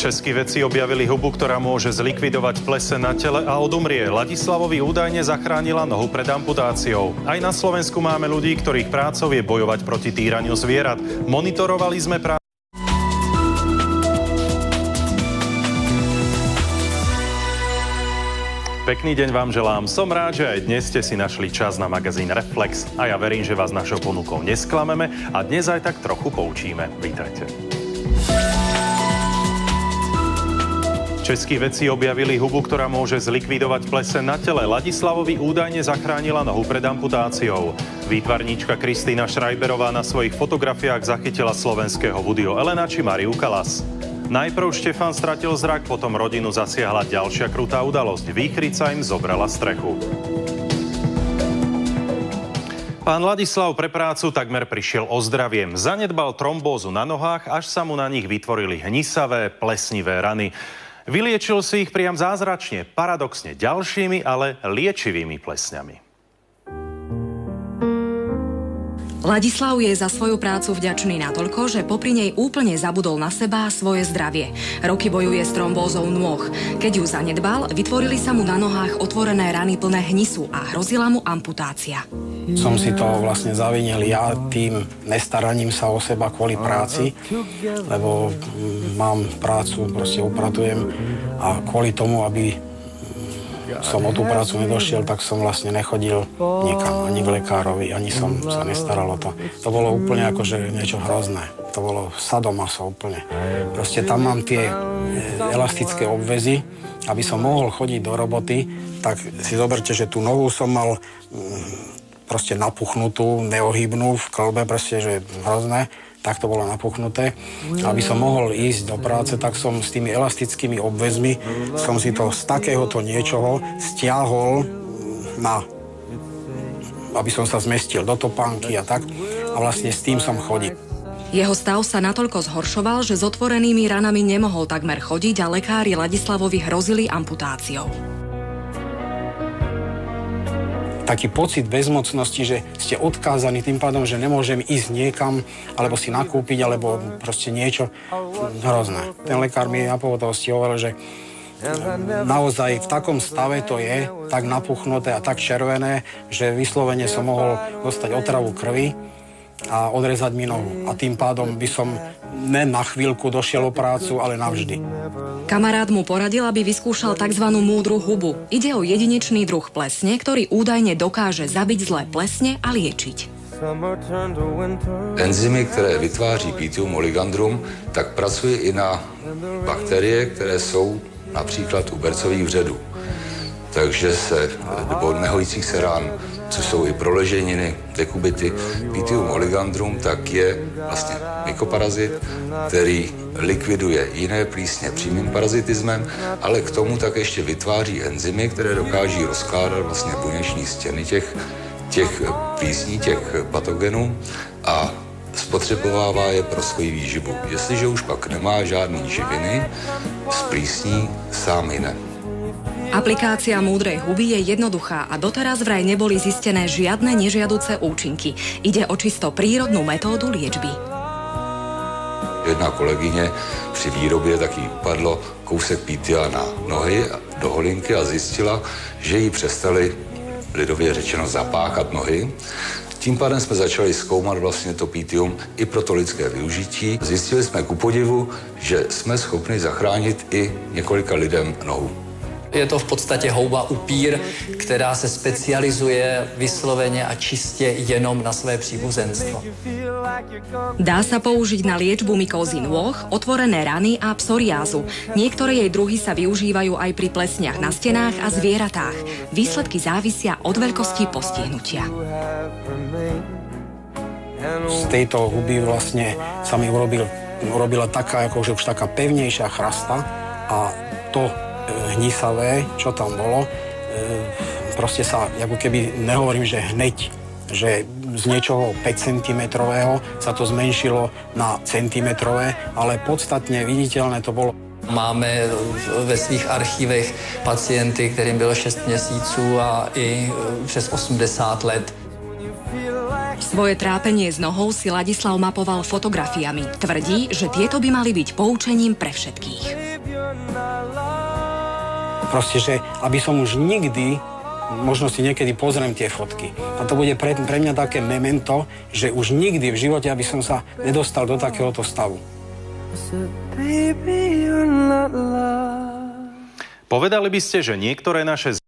Českí vedci objavili hubu, ktorá môže zlikvidovať plese na tele a odumrie. Ladislavovi údajne zachránila nohu pred amputáciou. Aj na Slovensku máme ľudí, ktorých prácou je bojovať proti týraniu zvierat. Monitorovali sme Pekný deň vám želám. Som rád, že aj dnes ste si našli čas na magazín Reflex a ja verím, že vás našou ponukou nesklameme a dnes aj tak trochu poučíme. Vítajte. Českí vedci objavili hubu, ktorá môže zlikvidovať plese na tele. Ladislavovi údajne zachránila nohu pred amputáciou. Výtvarníčka Kristýna Šrajberová na svojich fotografiách zachytila slovenského Woodyho Allena či Mariu Callas. Najprv Štefan stratil zrak, potom rodinu zasiahla ďalšia krutá udalosť. Výchrica im zobrala strechu. Pán Ladislav pre prácu takmer prišiel o zdravie. Zanedbal trombózu na nohách, až sa mu na nich vytvorili hnisavé, plesnivé rany. Vyliečil si ich priam zázračne, paradoxne ďalšími, ale liečivými plesňami. Ladislav je za svoju prácu vďačný natoľko, že popri nej úplne zabudol na seba a svoje zdravie. Roky bojuje s trombózou nôh. Keď ju zanedbal, vytvorili sa mu na nohách otvorené rany plné hnisu a hrozila mu amputácia. Som si to vlastne zavinil ja tým nestaraním sa o seba kvôli práci, lebo mám prácu, proste upratujem a kvôli tomu, aby som o tú prácu nedošiel, tak som vlastne nechodil nikam, ani k lekárovi, ani som sa nestaral o to. To bolo úplne akože niečo hrozné. To bolo sadomaso úplne. Proste tam mám tie elastické obväzy, aby som mohol chodiť do roboty, tak si zoberte, že tú nohu som mal proste napuchnutú, neohybnú v klbe, proste, že hrozné. Tak to bolo napuchnuté. Aby som mohol ísť do práce, tak som s tými elastickými obväzmi som si to z takéhoto niečoho stiahol aby som sa zmestil do topánky a tak. A vlastne s tým som chodil. Jeho stav sa natoľko zhoršoval, že s otvorenými ranami nemohol takmer chodiť a lekári Ladislavovi hrozili amputáciou. Taký pocit bezmocnosti, že ste odkázaní tým pádom, že nemôžem ísť niekam, alebo si nakúpiť, alebo proste niečo hrozné. Ten lekár mi na pohotovosti hovoril, že naozaj v takom stave to je, tak napuchnuté a tak červené, že vyslovene som mohol dostať otravu krvi a odrezať mi nohu. A tým pádom by som ne na chvíľku došiel o prácu, ale navždy. Kamarát mu poradil, aby vyskúšal tzv. Múdru hubu. Ide o jedinečný druh plesne, ktorý údajne dokáže zabiť zlé plesne a liečiť. Enzymy, které vytváří Pythium oligandrum, tak pracuje i na bakterie, které jsou například u bercových vředů. Takže nebo nehojících se rán, což jsou i proleženiny, dekubity. Pythium oligandrum tak je vlastně mykoparazit, který likviduje jiné plísně přímým parazitismem, ale k tomu tak ještě vytváří enzymy, které dokáží rozkládat vlastně buněční stěny těch plísní, těch patogenů a spotřebovává je pro svoji výživu. Jestliže už pak nemá žádný živiny, z plísní sám hyne. Aplikácia múdrej huby je jednoduchá a doteraz vraj neboli zistené žiadne nežiaduce účinky. Ide o čisto prírodnú metódu liečby. Jedna kolegyně při výrobě taky upadlo kousek pythia na nohy do holinky a zjistila, že jí přestali lidově řečeno zapáchat nohy. Tím pádem jsme začali zkoumat vlastně to pythium i pro to lidské využití. Zjistili jsme ku podivu, že jsme schopni zachránit i několika lidem nohu. Je to v podstatě houba upír, která se specializuje vysloveně a čistě jenom na své příbuzenstvo. Dá sa použiť na liečbu mykózy nôh, otvorené rany a psoriázu. Niektoré jej druhy sa využívajú aj pri plesniach na stenách a zvieratách. Výsledky závisia od veľkosti postihnutia. Z tejto huby vlastne sa mi urobila taká, akože už taká pevnejšia chrasta a to hnisavé, čo tam bolo, proste sa, ako keby, nehovorím, že hneď, že z niečoho 5 cm sa to zmenšilo na centimetrové, ale podstatne viditeľné to bolo. Máme ve svých archivech pacienty, kterým bylo 6 měsíců a i přes 80 let. Svoje trápenie s nohou si Ladislav mapoval fotografiami. Tvrdí, že tieto by mali byť poučením pre všetkých. Proste, že aby som už nikdy, možno si niekedy pozriem tie fotky. A to bude pre mňa také memento, že už nikdy v živote, aby som sa nedostal do takéhoto stavu. Povedali by ste, že niektoré naše